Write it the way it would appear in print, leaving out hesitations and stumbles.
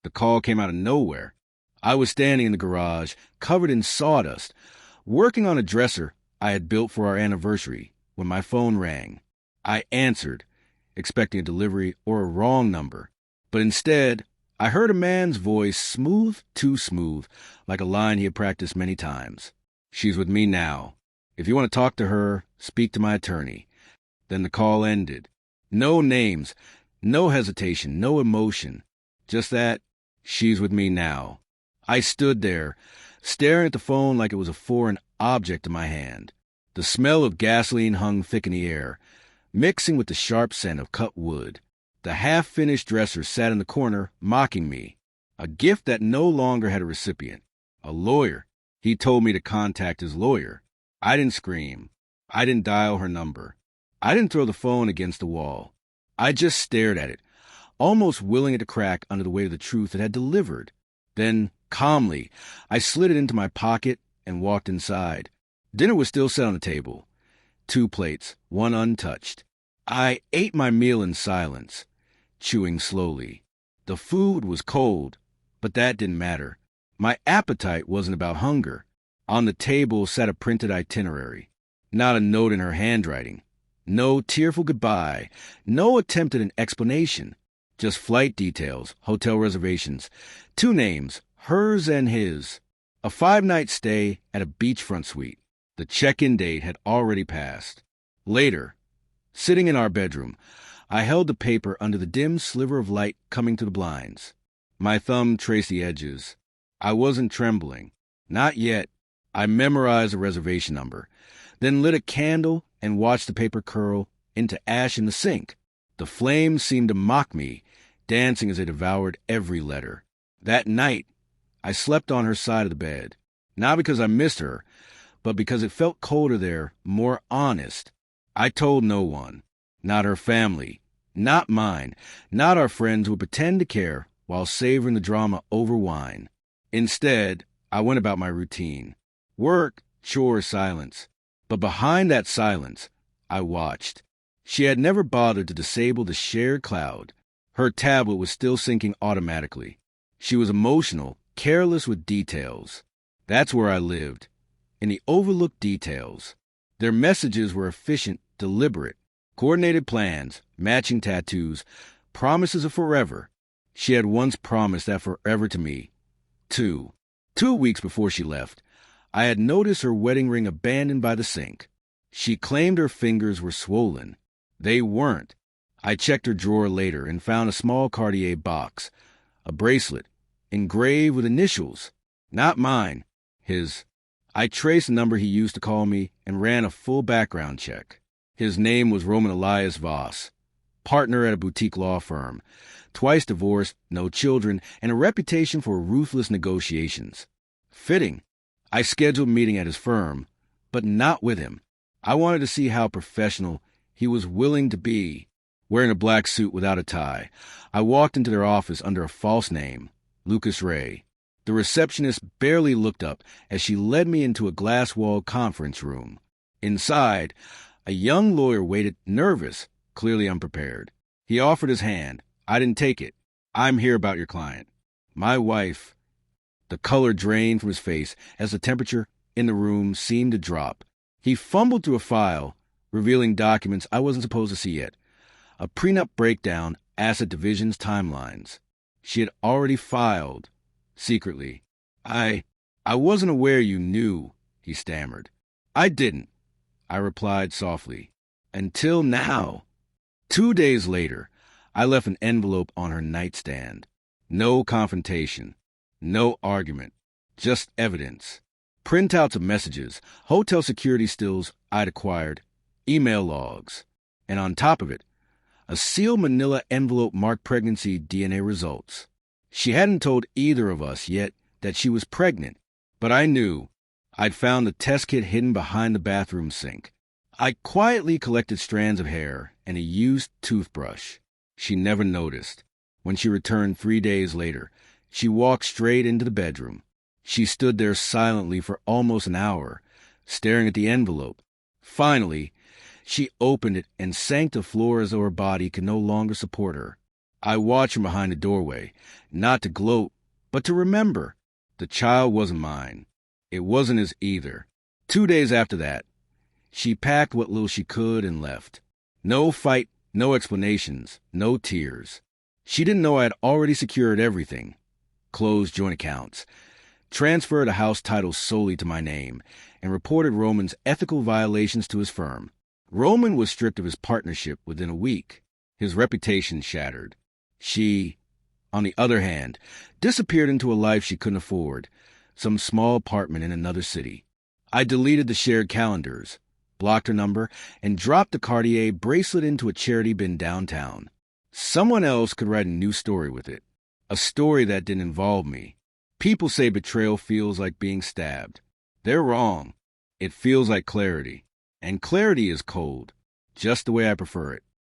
The call came out of nowhere. I was standing in the garage, covered in sawdust, working on a dresser I had built for our anniversary, when my phone rang. I answered, expecting a delivery or a wrong number, but instead, I heard a man's voice, smooth, too smooth, like a line he had practiced many times. "She's with me now. If you want to talk to her, speak to my attorney." Then the call ended. No names, no hesitation, no emotion. Just that, "She's with me now." I stood there, staring at the phone like it was a foreign object in my hand. The smell of gasoline hung thick in the air, mixing with the sharp scent of cut wood. The half-finished dresser sat in the corner, mocking me. A gift that no longer had a recipient. A lawyer. He told me to contact his lawyer. I didn't scream. I didn't dial her number. I didn't throw the phone against the wall. I just stared at it, almost willing it to crack under the weight of the truth it had delivered. Then, calmly, I slid it into my pocket and walked inside. Dinner was still set on the table. 2 plates, 1 untouched. I ate my meal in silence, chewing slowly. The food was cold, but that didn't matter. My appetite wasn't about hunger. On the table sat a printed itinerary. Not a note in her handwriting. No tearful goodbye. No attempt at an explanation. Just flight details, hotel reservations. 2 names, hers and his. A 5-night stay at a beachfront suite. The check-in date had already passed. Later, sitting in our bedroom, I held the paper under the dim sliver of light coming through the blinds. My thumb traced the edges. I wasn't trembling. Not yet. I memorized the reservation number, then lit a candle and watched the paper curl into ash in the sink. The flames seemed to mock me, dancing as they devoured every letter. That night, I slept on her side of the bed, not because I missed her, but because it felt colder there, more honest. I told no one, not her family, not mine, not our friends who would pretend to care while savoring the drama over wine. Instead, I went about my routine. Work, chores, silence. But behind that silence, I watched. She had never bothered to disable the shared cloud. Her tablet was still syncing automatically. She was emotional, careless with details. That's where I lived, in the overlooked details. Their messages were efficient, deliberate. Coordinated plans, matching tattoos, promises of forever. She had once promised that forever to me. 2 weeks before she left, I had noticed her wedding ring abandoned by the sink. She claimed her fingers were swollen. They weren't. I checked her drawer later and found a small Cartier box, a bracelet, engraved with initials. Not mine, his. I traced the number he used to call me and ran a full background check. His name was Roman Elias Voss, partner at a boutique law firm, twice divorced, no children, and a reputation for ruthless negotiations. Fitting. I scheduled a meeting at his firm, but not with him. I wanted to see how professional he was willing to be. Wearing a black suit without a tie, I walked into their office under a false name, Lucas Ray. The receptionist barely looked up as she led me into a glass-walled conference room. Inside, a young lawyer waited, nervous, clearly unprepared. He offered his hand. I didn't take it. "I'm here about your client." My wife. The color drained from his face as the temperature in the room seemed to drop. He fumbled through a file, revealing documents I wasn't supposed to see yet. A prenup breakdown, asset divisions, timelines. She had already filed, secretly. I wasn't aware you knew," he stammered. "I didn't," I replied softly. "Until now." 2 days later, I left an envelope on her nightstand. No confrontation. No argument. Just evidence. Printouts of messages, hotel security stills I'd acquired, email logs, and on top of it, a sealed manila envelope marked pregnancy DNA results. She hadn't told either of us yet that she was pregnant, but I knew. I'd found the test kit hidden behind the bathroom sink. I quietly collected strands of hair and a used toothbrush. She never noticed. When she returned 3 days later, she walked straight into the bedroom. She stood there silently for almost an hour, staring at the envelope. Finally, she opened it and sank to the floor as though her body could no longer support her. I watched from behind the doorway, not to gloat, but to remember. The child wasn't mine. It wasn't his either. 2 days after that, she packed what little she could and left. No fight, no explanations, no tears. She didn't know I had already secured everything. Closed joint accounts, transferred a house title solely to my name, and reported Roman's ethical violations to his firm. Roman was stripped of his partnership within a week, his reputation shattered. She, on the other hand, disappeared into a life she couldn't afford, some small apartment in another city. I deleted the shared calendars, blocked her number, and dropped the Cartier bracelet into a charity bin downtown. Someone else could write a new story with it, a story that didn't involve me. People say betrayal feels like being stabbed. They're wrong. It feels like clarity. And clarity is cold, just the way I prefer it.